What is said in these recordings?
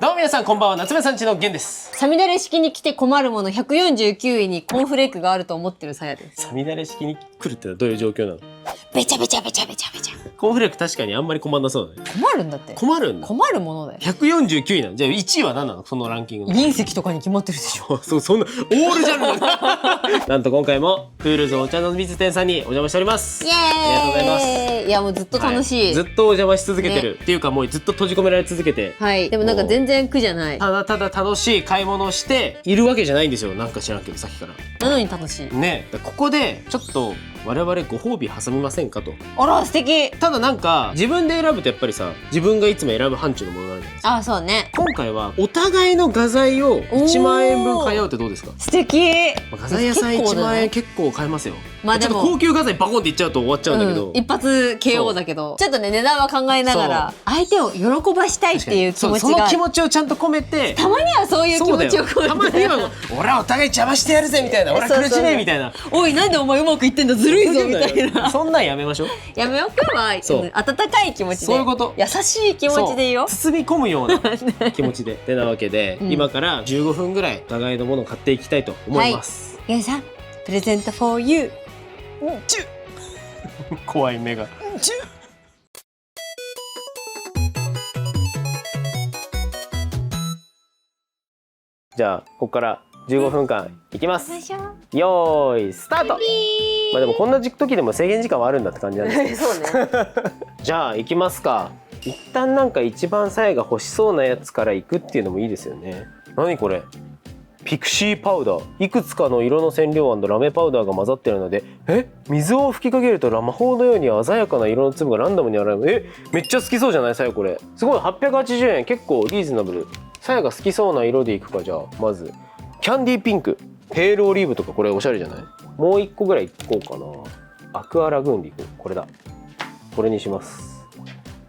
どうも皆さんこんばんは、夏目さんちのゲンです。さみだれ式に来て困るもの149位にコーンフレークがあると思ってるさやです。さみだれ式に来るってのはどういう状況なの？べちゃべちゃべちゃべちゃべちゃ。コーンフレーク確かにあんまり困んなそうだね。困るんだって。困るんだ。困るものだよ。149位なの。じゃあ1位は何なの？そのランキングの。隕石とかに決まってるでしょ。そんなオールジャンルだ。なんと今回もプールズお茶の水店さんにお邪魔しております。イエーイ。ありがとうございます。いやもうずっと楽しい。はい、ずっとお邪魔し続けてる、っていうかもうずっと閉じ込められ続けて。はい。でもなんか全然苦じゃない。ただただ楽しい買い物をしているわけじゃないんですよ。なんか知らんけどさっきから。なのに楽しい。ね、ここでちょっと我々ご褒美挟みませんかと。あら素敵。ただなんか自分で選ぶとやっぱりさ、自分がいつも選ぶ範疇のものがあるじゃないですか。あ、そうね。今回はお互いの画材を1万円分買い合うってどうですか？素敵。画材屋さん1万円結構買えますよ。まあでもちょっと高級画材バコンっていっちゃうと終わっちゃうんだけど、一発 KO だけど、ちょっとね値段は考えながら相手を喜ばしたいっていう気持ちそのが、気持ちをちゃんと込めて、たまにはそういう気持ちを込めて、たまには俺はお互い邪魔してやるぜみたいな、俺は苦しめみたいな、おいなんでお前うまくいってんだずるいぞみたいな、そんなんやめましょう。やめようかはそう温かい気持ちで、そういうこと、優しい気持ちでいいよ。包み込むような気持ちでてなわけで、今から15分ぐらいお互いのものを買っていきたいと思います。ゲンさんプレゼント for you。 怖い目が。じゃあここから15分間いきます。よーいスタート。まあでもこんな時でも制限時間はあるんだって感じなんですけどそうね。じゃあ行きますか。一旦なんか一番さやが欲しそうなやつから行くっていうのもいいですよね。何これ、ピクシーパウダー。いくつかの色の染料ラメパウダーが混ざってるので、水を吹きかけると魔法のように鮮やかな色の粒がランダムに現れる。めっちゃ好きそうじゃないさやこれ。すごい。880円、結構リーズナブル。さやが好きそうな色でいくか。じゃあまずキャンディーピンク、ペールオリーブとか、これおしゃれじゃない？もう1個ぐらいいこうかな。アクアラグーンでいく。これだ。これにします。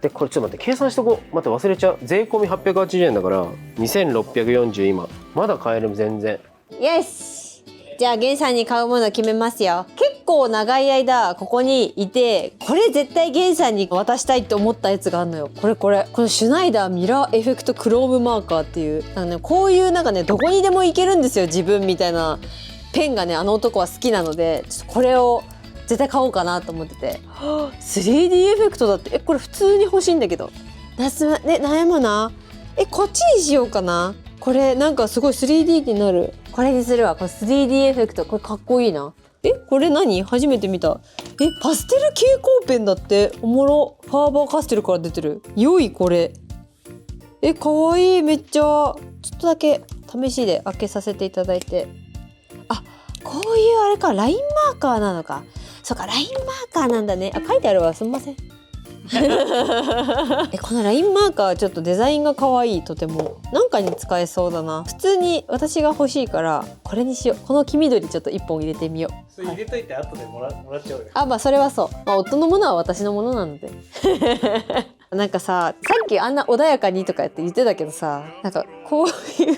でこれちょっと待って、計算しとこう。待って忘れちゃう。税込み880円だから2640。今まだ買える。全然。よし、じゃあゲンさんに買うものを決めますよ。結構長い間ここにいて、これ絶対ゲンさんに渡したいって思ったやつがあるのよ。このシュナイダーミラーエフェクトクロームマーカーっていう、こういうなんかね、どこにでもいけるんですよ自分みたいなペンがね、あの男は好きなので、ちょっとこれを絶対買おうかなと思ってて。3D エフェクトだって。これ普通に欲しいんだけど、悩むな。こっちにしようかな。これなんかすごい 3D になる。これにするわ。これ 3D エフェクト、これかっこいいな。これ何？初めて見た。パステル蛍光ペンだって。おもろ。ファーバーカステルから出てる。良いこれ。かわいいめっちゃ。ちょっとだけ試しで開けさせていただいて。あ、こういうあれか、ラインマーカーなのか。そうか、ラインマーカーなんだね。書いてあるわ。すみません。このラインマーカーちょっとデザインが可愛い。とてもなんかに使えそうだな。普通に私が欲しいからこれにしよう。この黄緑ちょっと1本入れてみよう。それ入れといて後でもらっちゃうよ。まあそれはそう、夫のものは私のものなのでなんかさっきあんな穏やかにとか言ってたけどさ、なんかこういう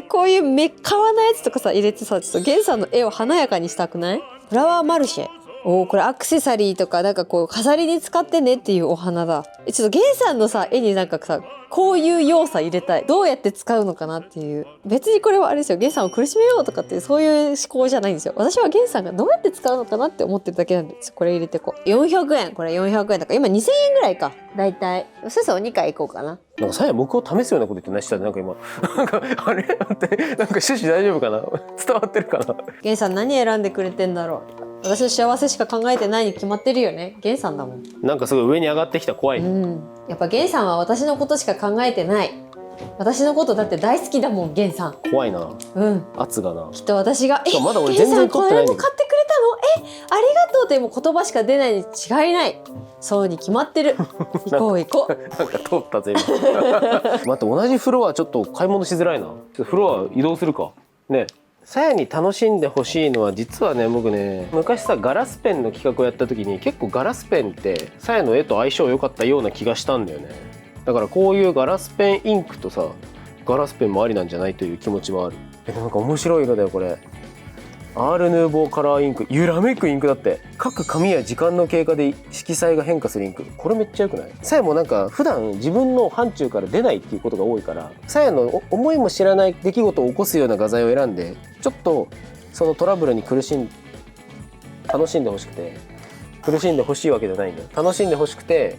こういう革のやつとかさ入れてさ、ちょっとゲンさんの絵を華やかにしたくない？フラワーマルシェ。これアクセサリーとかなんかこう飾りに使ってねっていうお花だ。ちょっとゲンさんのさ絵になんかさ、こういう要素入れたい。どうやって使うのかなっていう。別にこれはあれですよ、ゲンさんを苦しめようとかっていうそういう思考じゃないんですよ。私はゲンさんがどうやって使うのかなって思ってるだけなんです。これ入れてこう。400円。これ400円だから今2000円ぐらいか。だいたい。そろそろ2回行こうかな。なんかさや僕を試すようなこと言ってないしたら、なんか今なんかあれってなんか趣旨大丈夫かな、伝わってるかな。ゲンさん何選んでくれてんだろう。私の幸せしか考えてないに決まってるよね。ゲンさんだもん。なんかすごい上に上がってきた。怖い。やっぱゲンさんは私のことしか考えてない。私のことだって大好きだもん、ゲンさん。怖いな。圧がな。きっと私がまだ俺全然撮ってないんだけど、ゲンさんこれも買ってくれたの？ありがとうってもう言葉しか出ないに違いない。そうに決まってる。行こう行こう。なんか通ったぜ今。待って、同じフロアちょっと買い物しづらいな。ちょっとフロア移動するかね。さやに楽しんでほしいのは、実はね、僕ね、昔さガラスペンの企画をやった時に結構ガラスペンってさやの絵と相性良かったような気がしたんだよね。だからこういうガラスペンインクとさガラスペンもありなんじゃないという気持ちもある。なんか面白い色だよこれ。アール・ヌーボーカラーインク、揺らめくインクだって。各紙や時間の経過で色彩が変化するインク。これめっちゃよくない？さやもなんか普段自分の範疇から出ないっていうことが多いから、さやの思いも知らない出来事を起こすような画材を選んで、ちょっとそのトラブルに楽しんでほしくて、苦しんでほしいわけじゃないんだよ。楽しんでほしくて、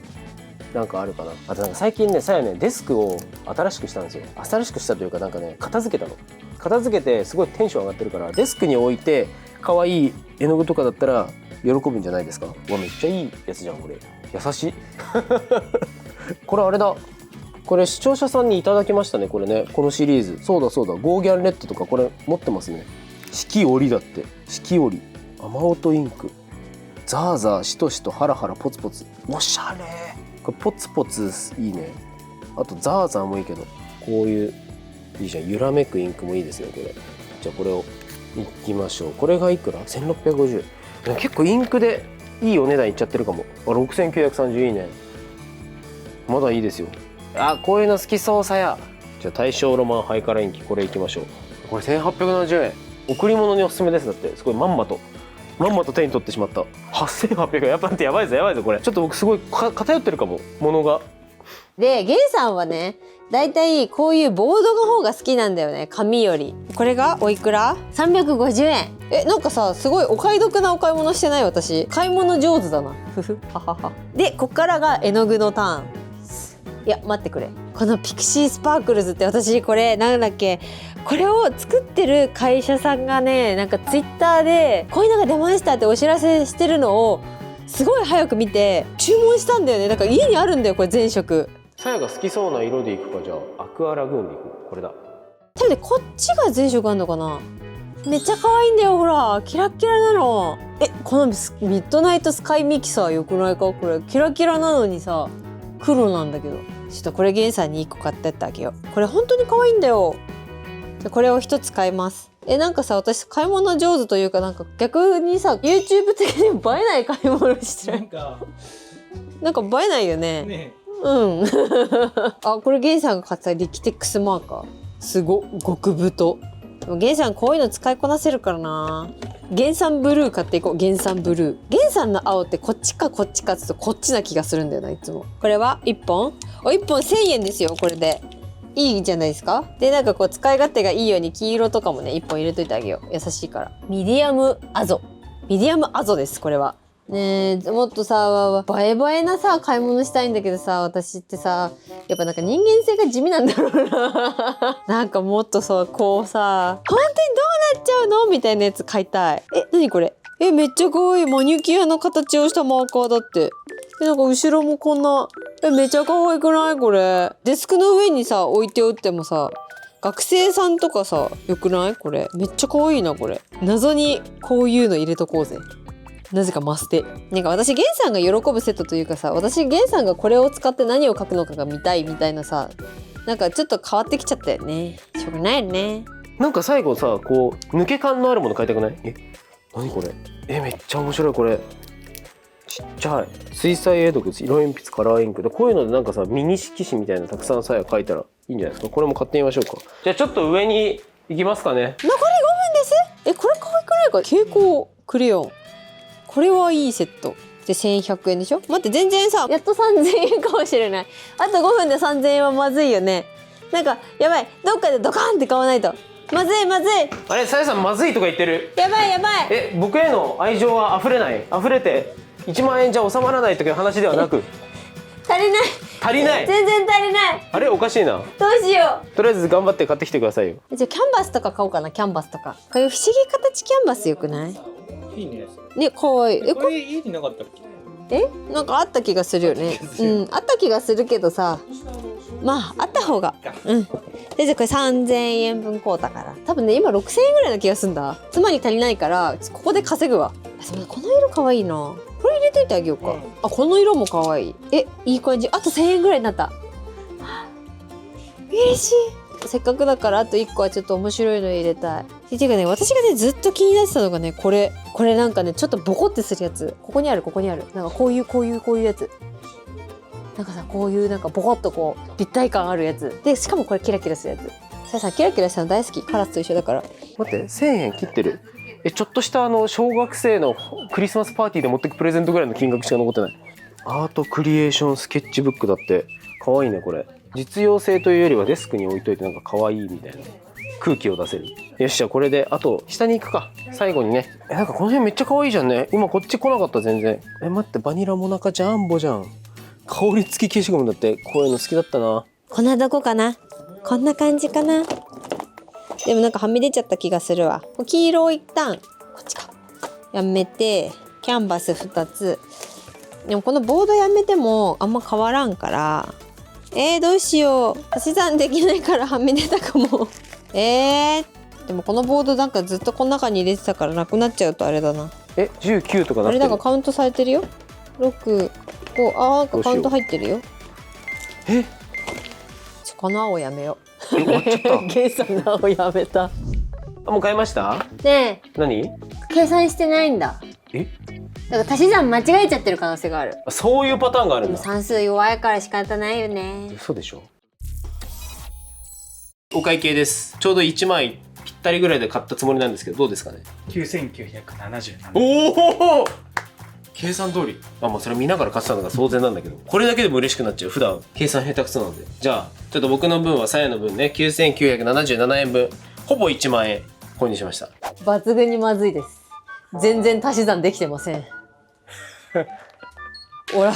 なんかあるかな。あとなんか最近ね、さやね、デスクを新しくしたんですよ。新しくしたというか、なんかね、片付けたの。片付けてすごいテンション上がってるから、デスクに置いて可愛い絵の具とかだったら喜ぶんじゃないですか。うわ、めっちゃいいやつじゃんこれ。優しいこれあれだ、これ視聴者さんにいただきましたね、これね、このシリーズ。そうだそうだ、ゴーギャンレッドとかこれ持ってますね。四季折だって。四季折、雨音インク、ザーザーしとしとハラハラポツポツ。おしゃれ。これポツポツいいね。あとザーザーもいいけど、こういういいじゃん、揺らめくインクもいいですねこれ。じゃあこれをいきましょう。これがいくら？ 1650円。結構インクでいいお値段いっちゃってるかも。あ、6930いいね。まだいいですよ。あ、こういうの好きそうさや。じゃあ大正ロマンハイカラインキ、これいきましょう。これ1870円。贈り物におすすめです。だってすごいまんまと手に取ってしまった。8800円。やっぱってやばいぞこれ。ちょっと僕すごい偏ってるかも、ものが。でゲンさんはね、だいたいこういうボードの方が好きなんだよね、紙より。これがおいくら？350円。なんかさ、すごいお買い得なお買い物してない？私買い物上手だなふふははは。でこっからが絵の具のターン。いや待ってくれ、このピクシースパークルズって、私これなんだっけ、これを作ってる会社さんがね、なんかツイッターでこういうのが出ましたってお知らせしてるのをすごい早く見て注文したんだよね。なんか家にあるんだよこれ全色。さやが好きそうな色でいくか。じゃあアクアラグーンでいく。これだ。多分ね、こっちが全色あんのかな。めっちゃ可愛いんだよ、ほらキラッキラなの。このミッドナイトスカイミキサーよくないか。これキラキラなのにさ黒なんだけど、ちょっとこれゲンさんに1個買ってってあげよう。これ本当に可愛いんだよ。じゃこれを1つ買います。なんかさ、私買い物上手というか、なんか逆にさ YouTube 的に映えない買い物してる。なんか映えないよね。ねうんあ、これゲンさんが買ったリキテックスマーカー、すご極太。でもゲンさんこういうの使いこなせるからな。ゲンさんブルー買っていこう。ゲンさんブルー。ゲンさんの青ってこっちかこっちかって言うとこっちな気がするんだよな、いつも。これは1本1本1000円ですよ。これでいいじゃないですか。でなんかこう使い勝手がいいように黄色とかもね1本入れといてあげよう。優しいから。ミディアムアゾですこれは。ねえ、もっとさ映え映えなさ買い物したいんだけどさ、私ってさやっぱなんか人間性が地味なんだろうななんかもっとさこうさ本当にどうなっちゃうのみたいなやつ買いたい。何これ。めっちゃ可愛いマニキュアの形をしたマーカーだって。なんか後ろもこんなめっちゃ可愛くないこれ。デスクの上にさ置いておってもさ学生さんとかさよくないこれ。めっちゃ可愛いなこれ。謎にこういうの入れとこうぜ。なぜかマステ。なんか私ゲンさんが喜ぶセットというかさ、私ゲンさんがこれを使って何を描くのかが見たいみたいなさ、なんかちょっと変わってきちゃったよね。しょうがないよね。なんか最後さ、こう抜け感のあるもの買いたくない？何これ。めっちゃ面白いこれ。ちっちゃい水彩絵の具、色鉛筆、カラーインクで、こういうのでなんかさミニ色紙みたいなたくさんさや描いたらいいんじゃないですか。これも買ってみましょうか。じゃあちょっと上に行きますかね。残り5分です。これ可愛くないか。蛍光クレヨン、これはいいセットで1100円でしょ。待って、全然さやっと3000円かもしれない。あと5分で3000円はまずいよね。なんかやばい、どっかでドカンって買わないとまずい。あれ、さやさんまずいとか言ってる。やばい。僕への愛情は溢れて1万円じゃ収まらないという話ではなく足りない。全然足りない。あれ、おかしいな。どうしよとりあえず頑張って買ってきてくださいよ。う。じゃあキャンバスとか買おうかな。キャンバスとかこういう不思議形キャンバスよくない？いいね。ね、かわいい。これ家になかったっけ？なんかあった気がするよね。あった気がするけどさ、まああった方が。で、じゃあこれ3000円分買うたから多分ね今6000円ぐらいな気がすんだ。妻に足りないからここで稼ぐわ。この色かわいいな。これ入れといてあげようか。この色もかわいい。いい感じ。あと1000円ぐらいになった。嬉しい。せっかくだからあと1個はちょっと面白いの入れたい。ていうかね、私がねずっと気になってたのがね、これなんかねちょっとボコってするやつ。ここにある。なんかこういうやつ。なんかさ、こういうなんかボコッとこう立体感あるやつで、しかもこれキラキラするやつ。さやさんキラキラしたの大好き。カラスと一緒だから。待って、1000円切ってる。ちょっとした小学生のクリスマスパーティーで持ってくプレゼントぐらいの金額しか残ってない。アートクリエーションスケッチブックだって。かわいいねこれ。実用性というよりはデスクに置いといてなんかかわいいみたいな空気を出せる。よし、じゃあこれであと下に行くか。最後にね、なんかこの辺めっちゃかわいいじゃんね。今こっち来なかった全然。待って、バニラモナカジャンボじゃん。香り付き消しゴムだって。こういうの好きだったな。こんなどこかな、こんな感じかな。でもなんかはみ出ちゃった気がするわ。黄色を一旦こっちかやめて、キャンバス2つ。でもこのボードやめてもあんま変わらんから、どうしよう、足し算できないからはみ出たかも。でもこのボードなんかずっとこの中に入れてたからなくなっちゃうとあれだな。19とかなってる。あれなんかカウントされてるよ。6、5、なんかカウント入ってるよ。この青やめよう。終わっちゃったゲンさんの青やめた。もう買いました？ねえ、何？計算してないんだ。だから足し算間違えちゃってる可能性がある。そういうパターンがあるんだ。算数弱いから仕方ないよね。嘘でしょ。お会計です。ちょうど1枚ぴったりぐらいで買ったつもりなんですけど、どうですかね。9977。おお、計算通り。まあそれ見ながら買ってたのが当然なんだけど、これだけでも嬉しくなっちゃう。普段計算下手くそなので。じゃあちょっと僕の分はさやの分ね、9977円分、ほぼ1万円購入しました。抜群にまずいです。全然足し算できてません。ほら、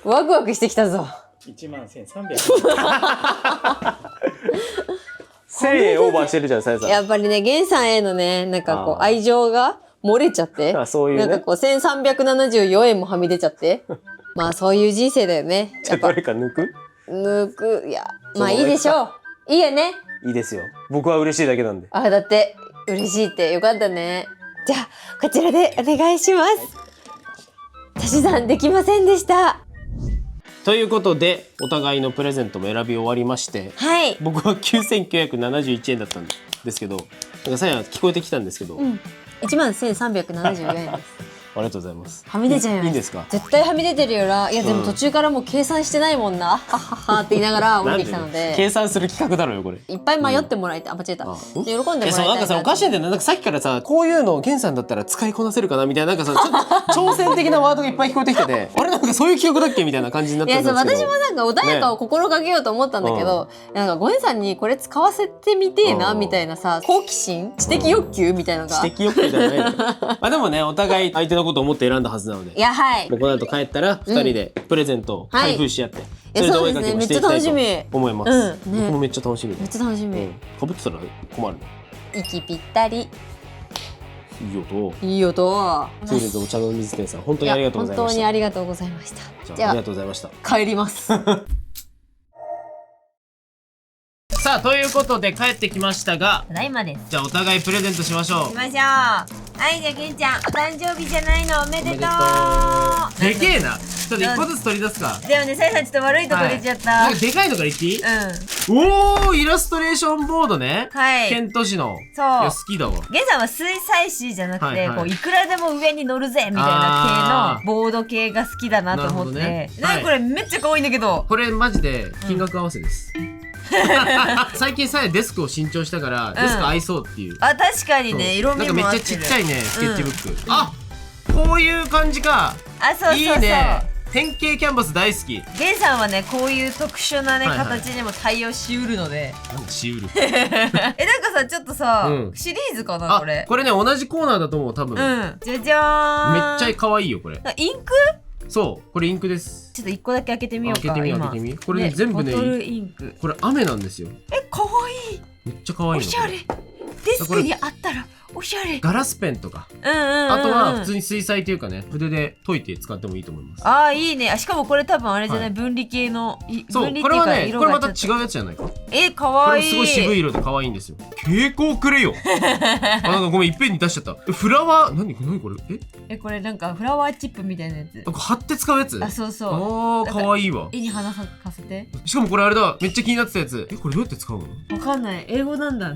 ワクワクしてきたぞ。11300。1000円オーバーしてるじゃん、さやさん。やっぱりね、ゲンさんへのね、なんかこう愛情が漏れちゃって、そういうね。なんかこう1374円もはみ出ちゃって、まあそういう人生だよね。じゃあどれか抜く？いや、まあいいでしょう。いいよね。いいですよ。僕は嬉しいだけなんで。だって嬉しいってよかったね。じゃあこちらでお願いします。足し算できませんでした。ということでお互いのプレゼントも選び終わりまして、はい。僕は9971円だったんですけど、なんかさや聞こえてきたんですけど、11,374円です。ありがとうございます。はみ出ちゃいます。いいんですか？絶対はみ出てるよな。いやでも途中からもう計算してないもんな。はっはっはって言いながら降りてきたので。計算する企画だろうよこれ。いっぱい迷ってもらえて、間違えた。喜んでもらいたい。そうなんかさおかしいんだよね。なんかさっきからさこういうのゲンさんだったら使いこなせるかなみたいななんかさちょっと挑戦的なワードがいっぱい聞こえてきてて、あれなんかそういう企画だっけみたいな感じになっていやたんですけど。私もなんか穏やかを心がけようと思ったんだけど、なんかゴエンさんにこれ使わせてみてえなみたいなさ、好奇心、知的欲求みたいなのが。知的欲求じゃないの。まあでもねお互い相手のことを思って選んだはずなので。いやはい。この後帰ったら2人でプレゼントを開封し合って、それでお絵かきもしていきたいと思います。僕もめっちゃ楽しみで。めっちゃ楽しみ。かぶってたら困るの。息ぴったり。いい音。いい音。ツールズお茶の水店さん本当にありがとうございました。本当にありがとうございました。じゃあありがとうございました。帰ります。さあということで帰ってきましたが、ただいまです。じゃあお互いプレゼントしましょう。しましょう。はいじゃあけんちゃんお誕生日じゃないのおめでとう。でけえな。ちょっと一個ずつ取り出すか。でもねさやさんちょっと悪いとこ出ちゃった。なんかでかいのからいっていい？おおイラストレーションボードね。はい。ケント市の。そう。いや好きだわ。ゲンさんは水彩紙じゃなくてこういくらでも上に乗るぜみたいな系のボード系が好きだなと思って。なんかこれめっちゃ可愛いんだけど。これマジで金額合わせです。最近さえデスクを新調したからデスク合いそうっていう。あ確かにね色味もなんかめっちゃちっちゃいねスケッチブック。あこういう感じか。あそうそうそう。いいね。変形キャンバス大好き。ゲンさんはねこういう特殊なね形にも対応しうるので。なんでしうる。なんかさちょっとさシリーズかなこれ。これね同じコーナーだと思う多分。じゃじゃーん。めっちゃ可愛いよこれ。インク？そうこれインクです。ちょっと一個だけ開けてみようか。開けてみ。これね全部ねボトルインク。これ雨なんですよ。可愛い。めっちゃ可愛いの。おしゃれ。デスクにあったらおしゃれ。ガラスペンとか。あとは普通に水彩というかね筆で解いて使ってもいいと思います。ああいいね。しかもこれ多分あれじゃない分離系の。そうこれはねこれまた違うやつじゃないか。可愛い。これすごい渋い色で可愛いんですよ。蛍光くれよ。なんかごめんいっぺんに出しちゃった。フラワー何これ？これなんかフラワーチップみたいなやつ。貼って使うやつ？あそうそう。可愛いわ。絵に花咲かせて。しかもこれあれだめっちゃ気になってたやつ。これどうやって使うの？わかんない。英語なんだ。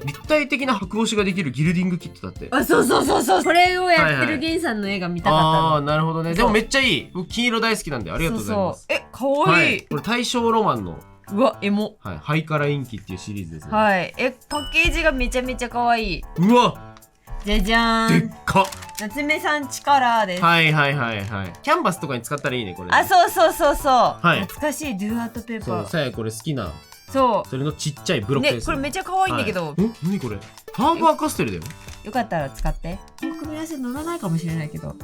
立体的な白押しができるギルディングキットだって。あそう。これをやってるゲンさんの絵が見たかったの。あなるほどね。でもめっちゃいい。僕金色大好きなんでありがとうございます。可愛い。これ大正ロマンの。うわエモ。ハイカラインキっていうシリーズですね。はい。パッケージがめちゃめちゃ可愛い。うわじゃじゃでっーん。か。夏目さんちカラーです。はいはいはいはい。キャンバスとかに使ったらいいねこれね。あ、そうそうそうそう。い懐かしいドゥアートペーそう、パー。さやこれ好きな。そそれのちっちゃいブロう。ね、ックです。これめっちゃ可愛いんだけど、はい、何これ？ハーバーカステルだよ。よかったら使って。この組み合わせ乗らないかもしれないけど。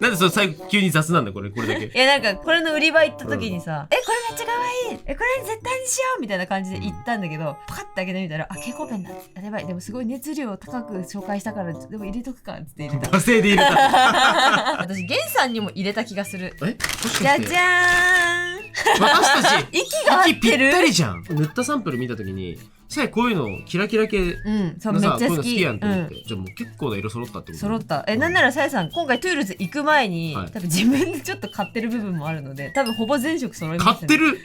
なんでその最後急に雑なんだこれだけ。いやなんかこれの売り場行った時にさ、これめっちゃ可愛い、これ絶対にしようみたいな感じで行ったんだけど、パカッて開けてみたら、あ、蛍光ペンだ。やばい、でもすごい熱量高く紹介したから、でも入れとくかっつって入れた。惰性で入れた。私ゲンさんにも入れた気がする。もしかしてじゃじゃーん。私たち息が合息ぴっってる。たりじゃん。塗ったサンプル見た時にさやこういうのキラキラ系うん、そうめっのさ、こういうの好ちゃ好き。きやんと思って、うんじゃあもう結構な色揃ったってこと？揃ったなんならさやさん今回トゥールズ行く前に、はい多分自分でちょっと買ってる部分もあるので多分ほぼ全色揃いました買ってる。る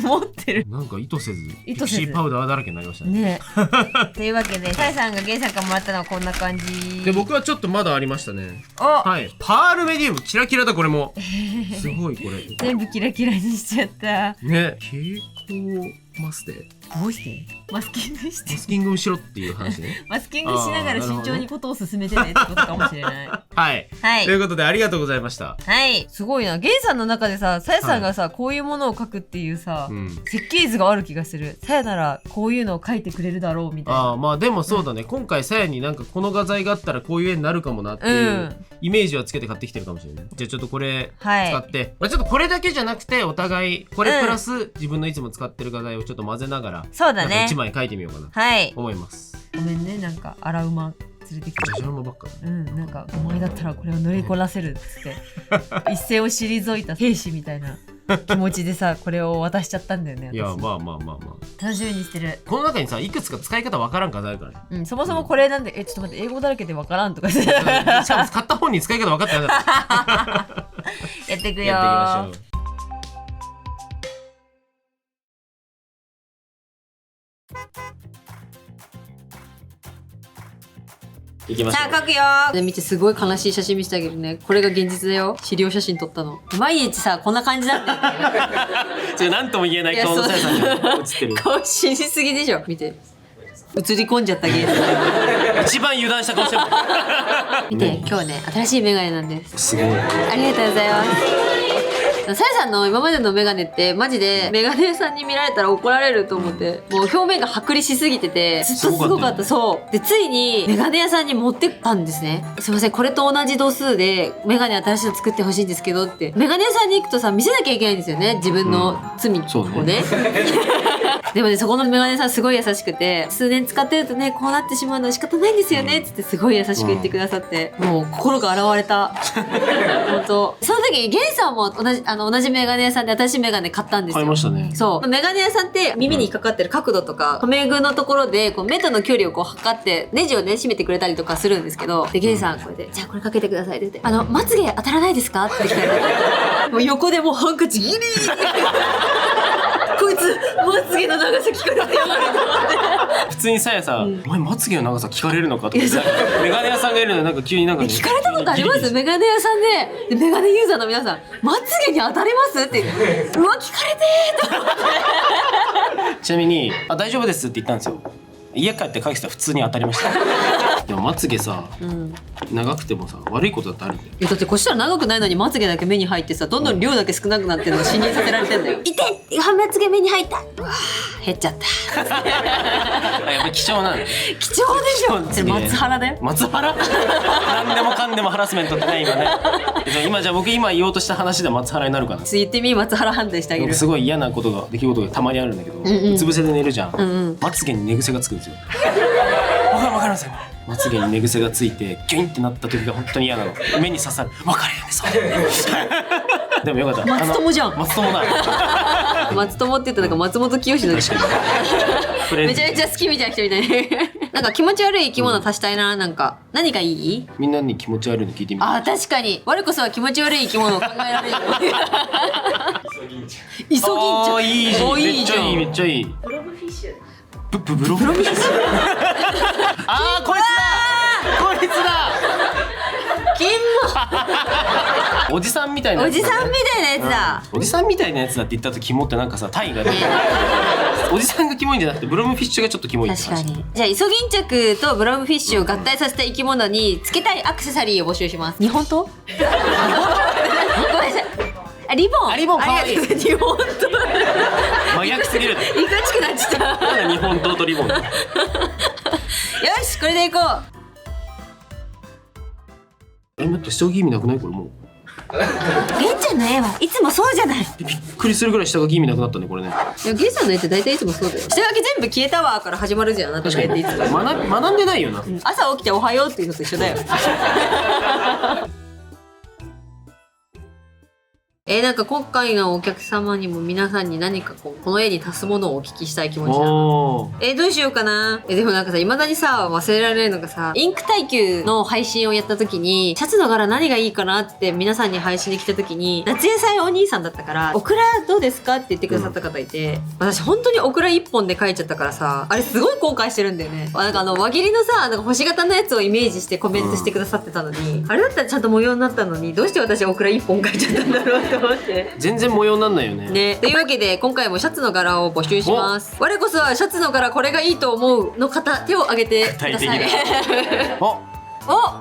持ってるなんか意図せず意図せずピクシーパウダーだらけになりましたね。ねというわけでさやさんがゲンさんからもらったのはこんな感じで僕はちょっとまだありましたね。お、はい、パールメディウムキラキラだこれも。すごいこれ。全部キラキラにしちゃったね、蛍光マスでどうしてマスキングしてマスキングをしろっていう話ね。マスキングしながら慎重にことを進めてねってことかもしれないはい。はいということでありがとうございました。はいすごいなゲンさんの中でさやさんがさ、こういうものを描くっていうさ、うん。設計図がある気がするさやならこういうのを描いてくれるだろうみたいなああまあでもそうだね、今回さやになんかこの画材があったらこういう絵になるかもなっていうイメージはつけて買ってきてるかもしれない。じゃあちょっとこれはい使って、まあ、ちょっとこれだけじゃなくてお互いこれプラス自分のいつも使ってる画材をちょっと混ぜながらそうだねなんか1枚描いてみようかなとはい思います。ごめんねなんか荒馬連れてきてじゃじゃ馬ばっかだね。なんかお前だったらこれを乗りこなせるっつって一線を退いた兵士みたいな気持ちでさこれを渡しちゃったんだよね私いやまあまあまあまあ楽しみにしてるこの中にさいくつか使い方わからん画材あるからね。そもそもこれなんでちょっと待って英語だらけでわからんとかしてしかも買った本に使い方分かってないからやっていくよやっていきましょう。いきましょさあ書くよで見てすごい悲しい写真見せてあげるねこれが現実だよ資料写真撮ったの毎日さこんな感じなんだよねう。なんとも言えない顔のさやさんが映ってる。顔死にすぎでしょ見て映り込んじゃったゲーム一番油断した顔してる。見て今日ね新しいメガネなんですすごい。ありがとうございますさやさんの今までのメガネってマジでメガネ屋さんに見られたら怒られると思ってもう表面が剥離しすぎててずっとすごかったそうでついにメガネ屋さんに持ってったんですねすいませんこれと同じ度数でメガネ新しいの作ってほしいんですけどってメガネ屋さんに行くとさ見せなきゃいけないんですよね自分の罪をねでもねそこのメガネ屋さんすごい優しくて数年使ってるとねこうなってしまうのは仕方ないんですよねっつってすごい優しく言ってくださってもう心が洗われた本当その時ゲンさんも同じメガネ屋さんで新しいメガネ買ったんですよ。買いましたね。そうメガネ屋さんって耳に引っかかってる角度とか留め具のところでこう目との距離をこう測ってネジをね締めてくれたりとかするんですけどでゲンさんこれでじゃあこれかけてくださいって言ってまつげ当たらないですかって聞かれてもう横でもうハンカチギリーこいつまつげの長さ聞かれてやばいと思って普通にさやさ、お前まつげの長さ聞かれるのかとかメガネ屋さんがいるのになんか急になんか、ね、聞かれたことありますメガネ屋さんでメガネユーザーの皆さんまつげに当たりますってうわ聞かれてーと思ってちなみに大丈夫ですって言ったんですよ。家帰ってかけたら普通に当たりました。でもまつげさ、長くてもさ悪いことだってあるんだよ。だってこしたら長くないのにまつげだけ目に入ってさどんどん量だけ少なくなってるのを視認させられてんだよ。いてまつげ目に入ったうわ減っちゃったやっぱり貴重なの。貴重でしょそれ松原だよ。松原何でもかんでもハラスメントってね今ね。今じゃあ僕今言おうとした話で松原になるかな。言ってみ松原判定してあげる。すごい嫌なことが出来事がたまにあるんだけど、うつ伏せで寝るじゃん、まつげに寝癖がつくんですよ。わかりますよ。まつげに寝癖がついてギュインってなった時が本当に嫌なの。目に刺さる。わかるよねそうだよね。でもよかった。松友じゃん。松友だ。松友って言ったらなんか松本清のめちゃめちゃ好きみたいな人みたいなんか気持ち悪い生き物足したいな。なんか何がいい？みんなに気持ち悪いの聞いてみて。あ確かに我こそは気持ち悪い生き物を考えられる。イソギンチャ。いいじゃん。めっちゃいいめっちゃいい。ブロブフィッシュ。ブロフィッシュ。あーこいつだ。こいつだ。金もおじさんみたいなおやつだね、じさんみたいなやつだ、おじさんみたいなやつだって言ったとキモってなんかさタイがねおじさんがキモいんじゃなくてブロムフィッシュがちょっとキモいって話。確かに。じゃあイソギンチャクとブラウンフィッシュを合体させた生き物につけたいアクセサリーを募集します。日本刀ごめんなさい、あ、リボン。あリボンかわいいありがとう日本刀真逆すぎるだろ。いかちくなっちゃったなんだ日本刀とリボン。よし、これでいこう。待って下着意味なくないこれもう。ゲンちゃんの絵はいつもそうじゃない。びっくりするぐらい下書き意味なくなったねこれね。いや、ゲンさんの絵って大体いつもそうだよ。下書き全部消えたわから始まるじゃん、あなたの絵っていつも。学んでないよな。朝起きておはようっていうのと一緒だよ。なんか今回のお客様にも皆さんに何かこの絵に足すものをお聞きしたい気持ちだな。おーどうしようかな。でもなんかさ、未だにさ、忘れられないのがさ、インク耐久の配信をやった時に、シャツの柄何がいいかなって皆さんに配信に来た時に、夏野菜お兄さんだったから、オクラどうですかって言ってくださった方いて、私本当にオクラ1本で描いちゃったからさ、あれすごい後悔してるんだよね。なんか輪切りのさ、なんか星型のやつをイメージしてコメントしてくださってたのに、あれだったらちゃんと模様になったのに、どうして私オクラ1本描いちゃったんだろうって思って。全然模様になんないよね。ね、というわけで今回もシャツの柄を募集します。我こそはシャツの柄これがいいと思うの方、手を挙げてください。具体的お、おお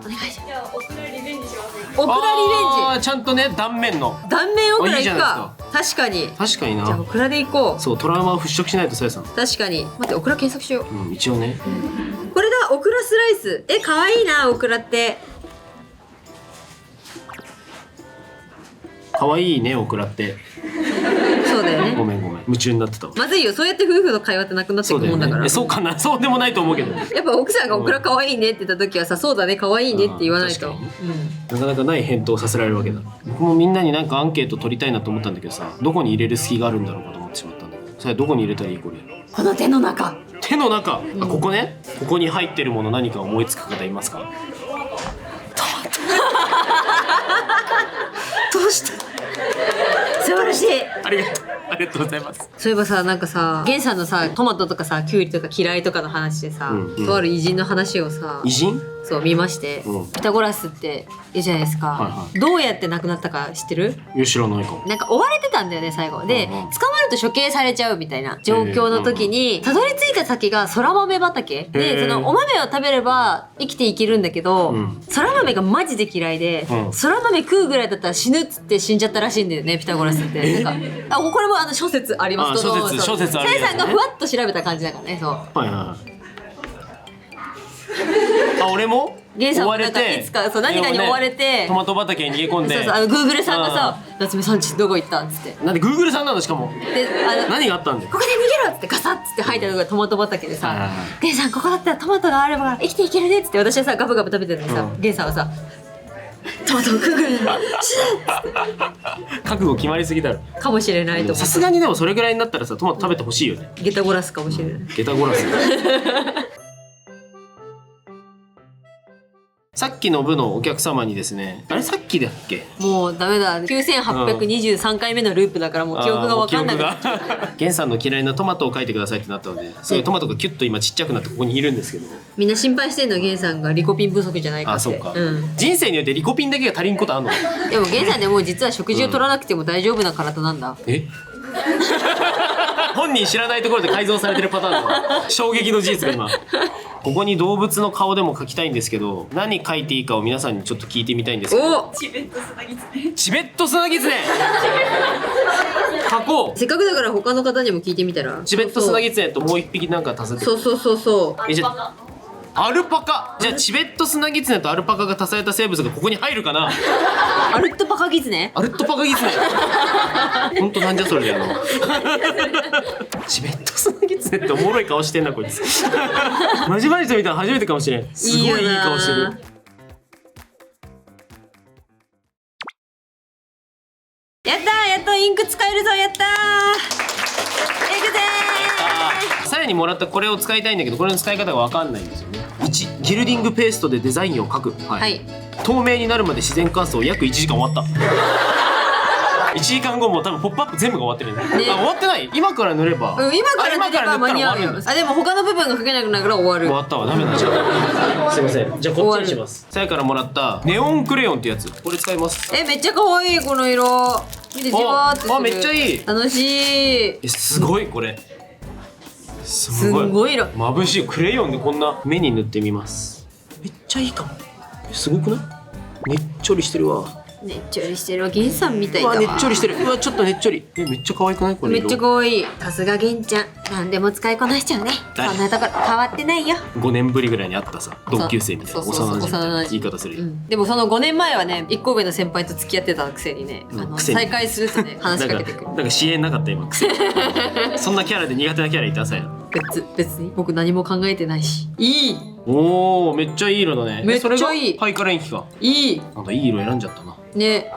願いします。オクラリベンジ。ちゃんとね断面の。断面オクラいくいいじゃないか。確かに。確かにじゃあオな。クラでいこう。そうトラウマを払拭しないとさやさん。確かに。待って、オクラ検索しよう。うん一応ね。これだ、オクラスライス。可愛いな、オクラって。可愛いねオクラって。そうだよね。ごめん夢中になってたわ。まずいよ、そうやって夫婦の会話ってなくなっていそうだよくもんだから。ね。そうかなそうでもないと思うけど。やっぱ奥さんがオクラ可愛いねって言った時はさ、そうだね、可愛いねって言わないと。確かなかなかない返答をさせられるわけだ。僕もみんなになんかアンケート取りたいなと思ったんだけどさ、どこに入れる隙があるんだろうかと思ってしまったんだけど、それどこに入れたらいいこれ。この手の中。手の中、あここね。ここに入ってるもの何か思いつく方いますか？どうした素晴らしい。ありがとうございます。そういえばさ、なんかさ、ゲンさんのさ、トマトとかさ、キュウリとか嫌いとかの話でさ、うんとある偉人の話をさ、偉人？そう見まして、うんピタゴラスっているじゃないですか、はいはいどうやって亡くなったか知ってる？いや知らないかも。なんか追われてたんだよね最後で、うんうん捕まると処刑されちゃうみたいな状況の時に、たどり着いた先がそら豆畑で、そのお豆を食べれば生きていけるんだけど、うんそら豆がマジで嫌いで、うんそら豆食うぐらいだったら死ぬっつって死んじゃったらしいんだよねピタゴラスって。なんかこれも諸説ありますけど、あ諸説あるやつねさやさんがふわっと調べた感じだからね。そうはいはいはい。あ俺もゲンさん追われもなんかいてつかそう何かに追われて、トマト畑に逃げ込んで。そうそうグーグルさんがさ「夏目さんちどこ行った?」っつってなんでグーグルさんなのしかも。で何があったんだよ。ここで逃げろっつってガサッつって吐いたのがトマト畑ではいはいはさ「ゲンさんここだったらトマトがあれば生きていけるね」っつって私はさガブガブ食べてるのにさ、うんゲンさんはさトマトを食うぐらい死ぬ覚悟決まりすぎだろ。かもしれないと思って。さすがにでもそれぐらいになったらさトマト食べてほしいよね。ゲタゴラスかもしれない。ゲタゴラス。さっきの部のお客様にですね、あれさっきだっけ？もうダメだ。9823回目のループだからもう記憶が分かんなくなっちゃう。ゲンさんの嫌いなトマトを描いてくださいってなったので、そういうトマトがキュッと今ちっちゃくなってここにいるんですけど。みんな心配してんのゲンさんがリコピン不足じゃないかって。あ、そうか、ん。人生によってリコピンだけが足りんことあんの？でもゲンさんでもう実は食事を取らなくても大丈夫な体なんだ。え？本人知らないところで改造されてるパターンの衝撃の事実が今。ここに動物の顔でも描きたいんですけど、何描いていいかを皆さんにちょっと聞いてみたいんですけど。おチベットスナギツネ。チベットスナギツネ描こう。せっかくだから他の方にも聞いてみたら。チベットスナギツネともう一匹なんか足せて。そうそうそうそう。えじゃあアルパカ。じゃあチベットスナギツネとアルパカが足された生物がここに入るかな。アルットパカギツネ。アルットパカギツネ。ほんとなんじゃそれやの。チベットスナギツネっておもろい顔してんなこいつ。マジマジと見たら初めてかもしれん。すごいいい顔してる。やったー、やっとインク使えるぞ。やったー、いくぜー。さやにもらったこれを使いたいんだけど、これの使い方が分かんないんですよね。1、ギルディングペーストでデザインを描く。はい、はい。透明になるまで自然乾燥約1時間終わった。1時間後もう多分ポップアップ全部が終わってるんだ、ねあ終わってない？今から塗れば、うん、今から塗れば間に合うよ。あ、でも他の部分が描けなくなるから終わる。終わったわ、ダメだじゃあすいません、じゃあこっちにします。さやからもらったネオンクレヨンってやつ、これ使います。めっちゃ可愛いこの色。見てじわーってする。あめっちゃいい。楽しい。すごいこれ。すごい色。眩しい。クレヨンでこんな目に塗ってみます。めっちゃいいかも。すごくない？ねっちょりしてるわ。ねっちょりしてるわ。ゲンさんみたいだわ。ねっちょりしてる。うわちょっとねっちょり。めっちゃ可愛くないこれ？めっちゃ可愛い。さすがゲンちゃん。何でも使いこなしちゃうね。そんなところ変わってないよ。5年ぶりぐらいに会ったさ同級生みたいな幼馴染みたいな言い方する。でもその5年前はね、1個上の先輩と付き合ってたくせにね、再会するとね話しかけてくる。なんか支援なかった今癖。そんなキャラで苦手なキャラいたさや。別に僕何も考えてないし。いい。おおめっちゃいい色だね。めっちゃいい。ハイカラインキか。いい。なんかいい色選んじゃったな。ね。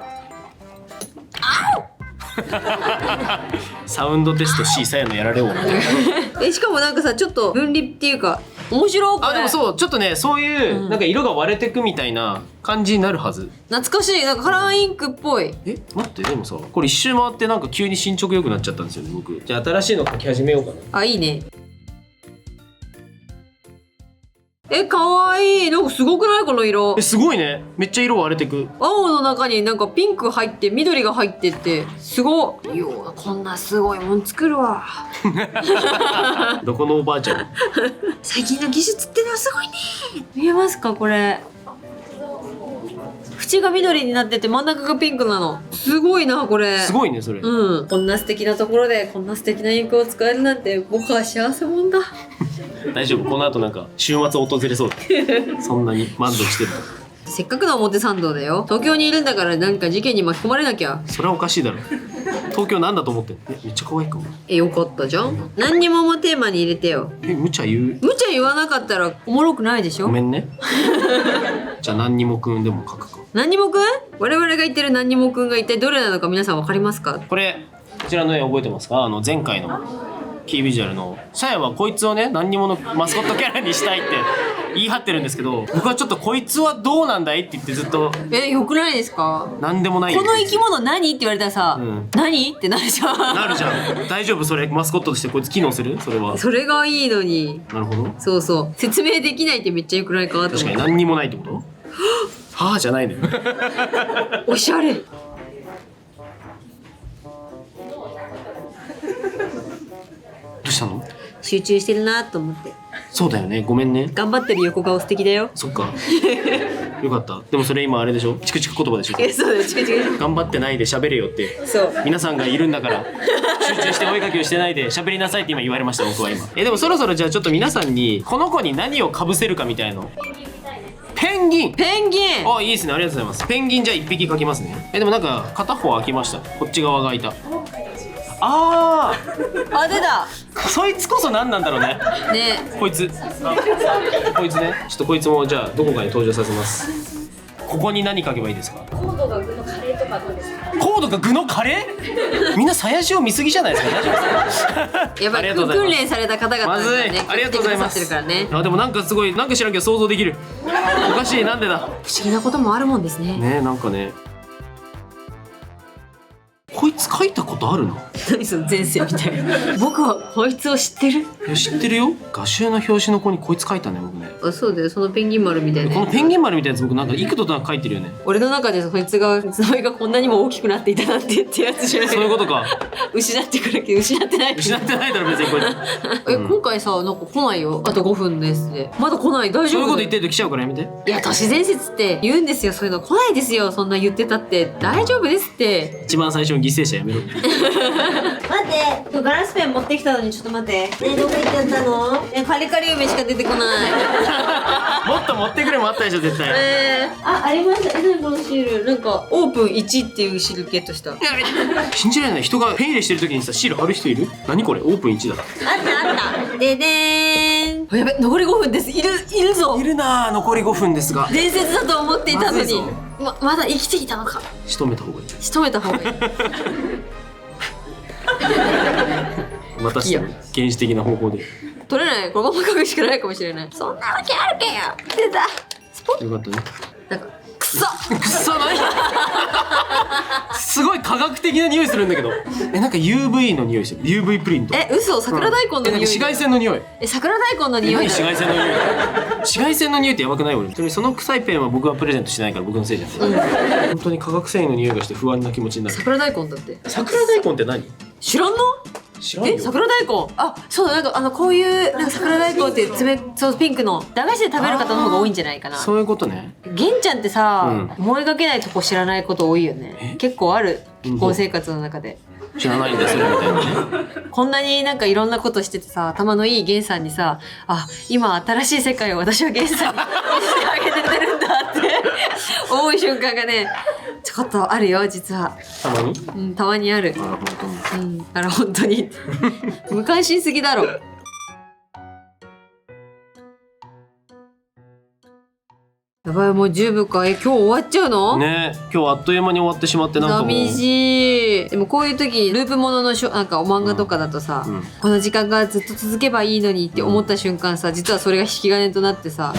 サウンドテスト C さやのやられよう。しかもなんかさちょっと分離っていうか面白い。あでもそうちょっとねそういうなんか色が割れてくみたいな感じになるはず。懐かしい。なんかカラーインクっぽい。待ってでもさこれ一周回ってなんか急に進捗良くなっちゃったんですよね僕。じゃあ新しいの描き始めようかな。あいいね。かわいい。なんかすごくないこの色。すごいね。めっちゃ色割れてく。青の中になんかピンク入って緑が入ってってすごい。よこんなすごいもん作るわ。どこのおばあちゃん？最近の技術ってのはすごいね。見えますかこれ。縁が緑になってて真ん中がピンクなの。すごいなこれ。すごいねそれ。うん。こんな素敵なところでこんな素敵なインクを使えるなんて僕は幸せもんだ。大丈夫この後なんか週末訪れそうだ。そんなに満足してる。せっかくの表参道だよ。東京にいるんだから何か事件に巻き込まれなきゃ。それはおかしいだろ。東京なんだと思ってんの？めっちゃ可愛いかも。よかったじゃん。何にももテーマに入れてよ。無茶言う？無茶言わなかったらおもろくないでしょ。ごめんね。じゃあ何にもくんでも書くか。何にもくん？我々が言ってる何にもくんが一体どれなのか皆さんわかりますか？これこちらの絵覚えてますか？前回のキービジュアルのさやはこいつをね何にものマスコットキャラにしたいって言い張ってるんですけど、僕はちょっとこいつはどうなんだいって言ってずっとよくないですか？なんでもない。この生き物何って言われたらさ、何ってなるじゃん。なるじゃん。大丈夫それマスコットとしてこいつ機能する？それはそれがいいのに。なるほど。そうそう説明できないってめっちゃよくないかと思う。確かに何にもないってこと？はあじゃないのよ。おしゃれ。どうしたの？集中してるなと思って。そうだよねごめんね。頑張ってる横顔素敵だよ。そっか。よかった。でもそれ今あれでしょ？チクチク言葉でしょ？そうだよチクチク。頑張ってないで喋れよって。そう皆さんがいるんだから集中してお絵かきをしてないで喋りなさいって今言われました僕は今。でもそろそろじゃあちょっと皆さんにこの子に何を被せるかみたいの。ペンギン。ペンギン。あいいですねありがとうございます。ペンギンじゃあ1匹描きますね。でもなんか片方開きました。こっち側が開いた。あ出た。そいつこそ何なんだろうね。ねこいつこいつねちょっとこいつもじゃあどこかに登場させます。ここに何書けばいいですか？コードが具のカレーとかどうですか？コードが具のカレー？みんなさやしを見過ぎじゃないですか？大丈夫ですか？やっぱり訓練された方々がねありがとうございます。来てくださってるからね。あでもなんかすごいなんか知らんけど想像できる。おかしいなんでだ。不思議なこともあるもんですね。ねなんかね。こいつ書いたことあるの？何その前世みたいな。僕はこいつを知ってる。いや知ってるよ。画集の表紙の子にこいつ書いたね僕ね。あそうだよそのペンギン丸みたいな。このペンギン丸みたいなやつ僕なんか幾度となく書いてるよね。俺の中でそいつがつのがこんなにも大きくなっていたなんてってやつじゃない。そういうことか。失ってくるけど失ってない。失ってないだろ別にこいつ。今回さなんか来ないよ。あと5分ですでまだ来ない。大丈夫？そういうこと言ってると来ちゃうからやめて。いや都市伝説って言うんですよ。そういうの来ないですよ。そんな言ってたって大丈夫ですって。一番最初の犠牲者やめろ。待ってガラスペン持ってきたのにちょっと待って。どこ行っちゃったの？カリカリ梅しか出てこない。もっと持ってくれもあったでしょ絶対。ありました。何このシール。なんかオープン1っていうシールゲットした。信じられない。人がペン入れしてる時にさシール貼る人いる？何これオープン1だ。あったででーん。やべ残り5分です。いるぞ。いるな残り5分ですが。伝説だと思っていたのにまずいぞまだ生きていたのか。仕留めた方がいい。仕留めた方がいい。私の原始的な方法で。取れない。このまま書くしかないかもしれない。そんなわけあるけよ。出た。スポッ。よかったね。なんかクそくそ何すごい科学的な匂いするんだけど。なんか UV の匂いしてる。UV プリント。嘘、桜大根の匂い。なんか紫外線の匂い。桜大根の匂いだ。紫外線の匂い。紫外線の匂いってやばくない？俺。その臭いペンは僕はプレゼントしないから僕のせいじゃない。本当に化学繊維の匂いがして不安な気持ちになる。桜大根だって。桜大根って何？知らんの？知らんよ。桜大根。あ、そうだ、なんかこういうなんか桜大根ってそうピンクの駄菓子で食べる方の方が多いんじゃないかな。そういうことね。玄ちゃんってさ、思いがけないとこ知らないこと多いよね。結構ある結婚生活の中で。知らないんですよみたいなね。こんなになんかいろんなことしててさ、頭のいいゲンさんにさ、あ、今新しい世界を私はゲンさんに見せてあげてるんだって思う瞬間がね、ちょこっとあるよ、実は。たまに？うん、たまにある。あら本当に。うん、あら本当に。無関心すぎだろ。やばい、もう10分か。今日終わっちゃうの？ねえ、今日あっという間に終わってしまってなんかもう。寂しい。でもこういう時ループもののなんかお漫画とかだとさ、この時間がずっと続けばいいのにって思った瞬間さ、実はそれが引き金となってさ、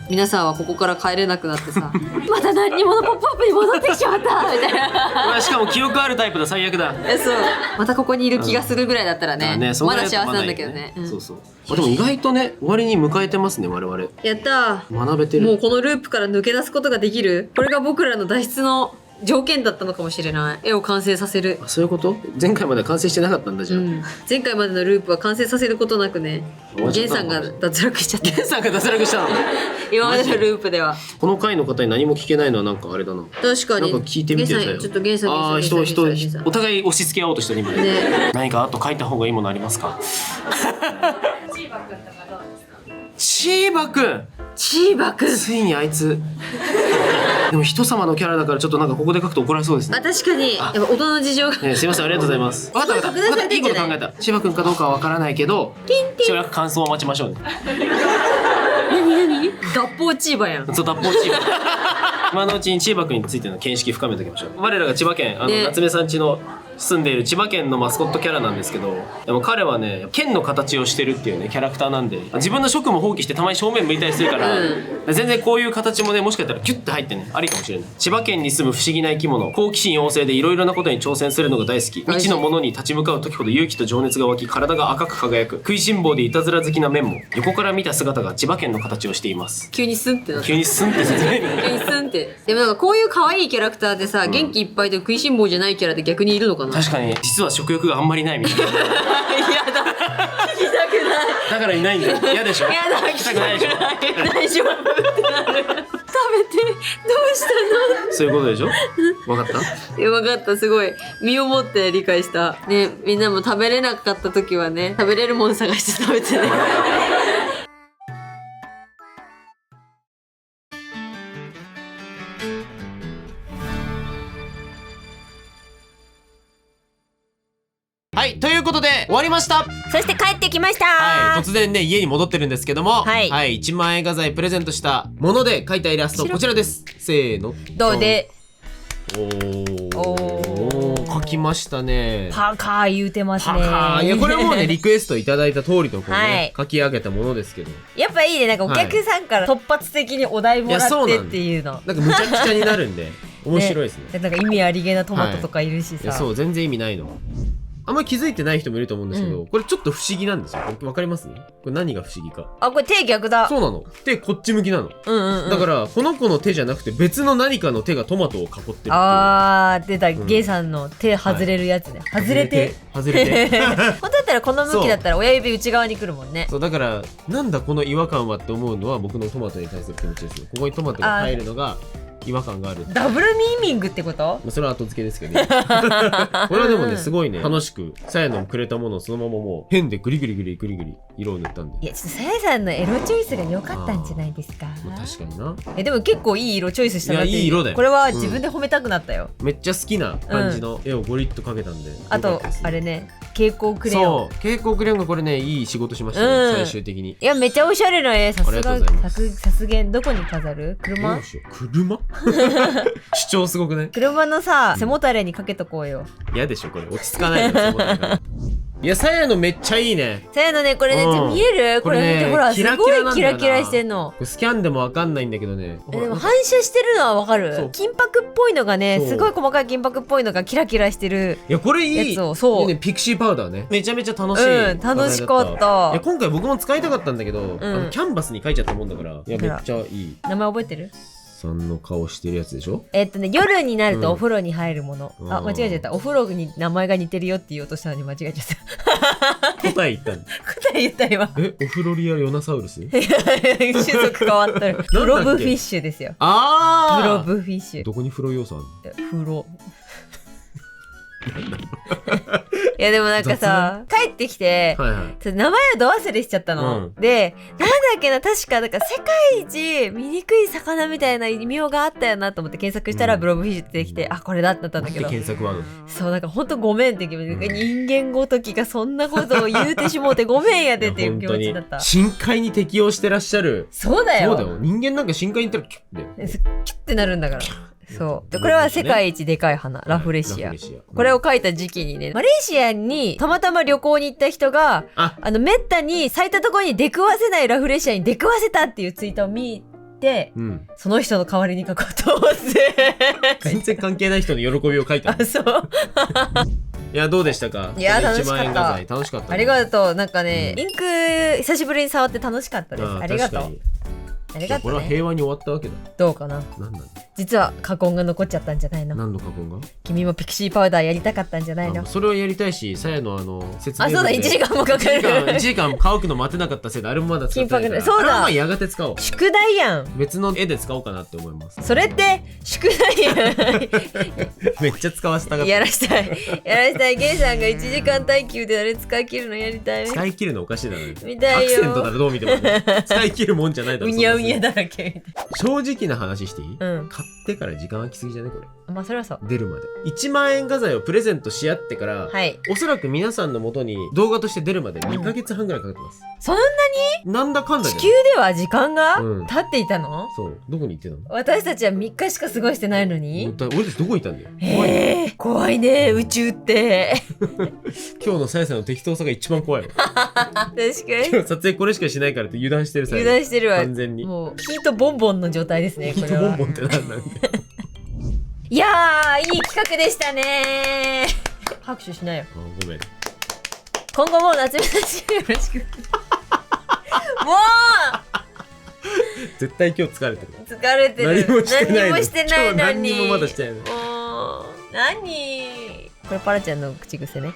皆さんはここから帰れなくなってさまた何にものポップアップに戻ってきちまったみたいなしかも記憶あるタイプだ。最悪だ。そう、またここにいる気がするぐらいだったらね、まだそんぐらい幸せなんだけどね。そうそう。でも意外とね、終わりに迎えてますね我々。やったー。学べてる。もうこのループから抜け出すことができる。これが僕らの脱出の条件だったのかもしれない。絵を完成させる。そういうこと？前回まで完成してなかったんだじゃん。前回までのループは完成させることなくね、ゲンさんが脱落しちゃった。ゲンさんが脱落したの？今までのループでは。この回の方に何も聞けないのはなんかあれだな。確かに。なんか聞いてみてたよ。ちょっとゲンさん。ああ、人お互い押し付け合おうとしてる今ね。何かあと書いた方がいいものありますか？チーバくん。チーバくん。ついにあいつ。でも人様のキャラだからちょっとなんかここで書くと怒られそうですね。あ、確かに。やっぱ大人の事情が。すいません、ありがとうございます。わかった。いいこと考えた。チーバくんかどうかはわからないけど、しばらく感想を待ちましょうね。何？脱法チーバやん。そう、脱法チーバ。今のうちにチーバくんについての見識深めておきましょう。我らが千葉県夏目さん家の住んでいる千葉県のマスコットキャラなんですけど、でも彼はね剣の形をしてるっていうねキャラクターなんで、自分の職務放棄してたまに正面向いたりするから、全然こういう形もねもしかしたらギュッて入ってねありかもしれない。千葉県に住む不思議な生き物、好奇心旺盛でいろいろなことに挑戦するのが大好き。未知のものに立ち向かう時ほど勇気と情熱が湧き、体が赤く輝く。食いしん坊でいたずら好きな面も、横から見た姿が千葉県の形をしています。急にスンってなった。急にスンって説明。急にスンって。でもなんかこういう可愛いキャラクターでさ、元気いっぱいで食いしん坊じゃないキャラで逆にいるのかな。確かに実は食欲があんまりないみたいな。嫌だ。聞きたくない。だからいないんだよ。嫌でしょ。嫌だ。聞きたくないでしょ。大丈夫ってなる。食べてどうしたそういうことでしょ。分かった？の？分かった。すごい身をもって理解した。ね、みんなも食べれなかった時はね、食べれるもの探して食べてね。はい、ということで終わりました。そして帰ってきました。はい、突然ね家に戻ってるんですけども、はい、1万円画材プレゼントしたもので描いたイラストこちらです。せーの。どうで？お描きましたね。パカー言うてますね。いやこれはもうねリクエストいただいた通りのこうね、はい、描き上げたものですけど、やっぱいいね。なんかお客さんから突発的にお題もらってっていうの。なんかむちゃくちゃになるんで面白いですね。なんか意味ありげなトマトとかいるしさ。いやそう全然意味ないの。あんまり気づいてない人もいると思うんですけど、これちょっと不思議なんですよ。わかります？これ何が不思議か。あ、これ手逆だ。そうなの。手こっち向きなの。だからこの子の手じゃなくて別の何かの手がトマトを囲ってるっていう。あー、出た。ゲイさんの手外れるやつね。外れて。本当だったらこの向きだったら親指内側に来るもんね。そうだからなんだこの違和感はって思うのは僕のトマトに対する気持ちですよ。ここにトマトが入るのが違和感がある。ダブルミーミングってこと？それは後付けですけどね。これはでもねすごいね楽しくさやのくれたものをそのままもうペンでグリグリ色を塗ったんで。いやちょっとさやさんのエロチョイスが良かったんじゃないですか。確かにな。でも結構いい色チョイスしたなって。いやいい色だよ。これは自分で褒めたくなったよ。めっちゃ好きな感じの絵をゴリッと描けたんで。あとあれね蛍光クレヨン。そう蛍光クレヨンがこれねいい仕事しましたね、最終的に。いやめっちゃおしゃれな絵。さすが削減。どこに飾る？車？主張すごくね。車のさ背もたれにかけとこうよ。嫌でしょこれ落ち着かないの背もたれが。いやさやのめっちゃいいね。さやのねこれね、うん見えるこれ見て、これねほらキラすごいキラなんだよなキラキラしてんの。スキャンでもわかんないんだけどね。でも反射してるのはわかる。そう金箔っぽいのがね、そうすごい細かい金箔っぽいのがキラキラしてるいやこれいいやつを、そういいね、ピクシーパウダーね。めちゃめちゃ楽しい、うん楽しかったいや今回僕も使いたかったんだけど、キャンバスに書いちゃったもんだから、いやめっちゃいい。名前覚えてる？さんの顔してるやつでしょ。夜になるとお風呂に入るもの、うんあ間違えちゃった。お風呂に名前が似てるよって言おうとしたのに間違えちゃった答え言ったんだ。答え言った今オフロリア・ヨナサウルス種族変わったよ。プロブフィッシュですよ。プロあーブフィッシュ。どこに風呂要素あるの？風呂いやでもなんかさ帰ってきて、はいはい。ちょっと名前をど忘れしちゃったの、うんでなんだっけな、確か世界一醜い魚みたいな異名があったよなと思って検索したら、うんブロブフィッシュって出てきて、あこれだってなったんだけど、検索ワード。そうなんかほんとごめんって気持ち、人間ごときがそんなことを言うてしもうてごめんやでっていう気持ちだった。深海に適応してらっしゃる。そうだよ。そうだよ。人間なんか深海に行ったらキュッて。キュッてなるんだから。そうでこれは世界一でかい花、ラフレシア。ラフレシアこれを書いた時期にね、マレーシアにたまたま旅行に行った人がめったに咲いたところに出くわせないラフレシアに出くわせたっていうツイートを見て、うん、その人の代わりに書こうと思って全然関係ない人の喜びを書いたあそういやどうでしたか？いや楽しかった。1万円画材楽しかった、ね、ありがとう。なんかね、うんインク久しぶりに触って楽しかったです。ありがとう。ありがとう、これはね、平和に終わったわけだ。どうかな。なんなん実は過言が残っちゃったんじゃないの？何の過言が？君もピクシーパウダーやりたかったんじゃないの？それはやりたいし、さやの説明あそうだ、1時間もかかる。1時間乾くの待てなかったせいであれもまだ使ってないから、金箔そうだあれはまあやがて使おう。宿題やん。別の絵で使おうかなって思います。それって宿題やんめっちゃ使わせたかった。やらしたいやらしたい。ゲイさんが1時間耐久であれ使い切るのやりたい。使い切るのおかしいだろ。見たいよ。アクセントだろどう見ても、ね、使い切るもんじゃないだろ。うにゃうにゃだらけみたい正直な話していい？うん買ってから時間空きすぎじゃねこれ。な。まあそれはそう。出るまで1万円画材をプレゼントし合ってから、はい。おそらく皆さんの元に動画として出るまで2ヶ月半ぐらいかかってます。そんななんだかんだで地球では時間がうん経っていたの？そうどこに行ってたの？私たちは3日しか過ごしてないのに。俺たちどこ行ったんだよ。怖いね。怖いね宇宙って今日のさやさんの適当さが一番怖いわ。確かに今日撮影これしかしないからって油断してるさや油断してるわ。完全に。もうヒートボンボンの状態ですねヒこれは。ートボンボンって何なんだよ。いやーいい企画でしたね拍手しないよ。あごめん。今後も夏目さんよろしくも絶対今日疲れてる。う疲れてる。何もしてないの何もしてないのに。今日何にもまだしてないの。もう何これパラちゃんの口癖ね。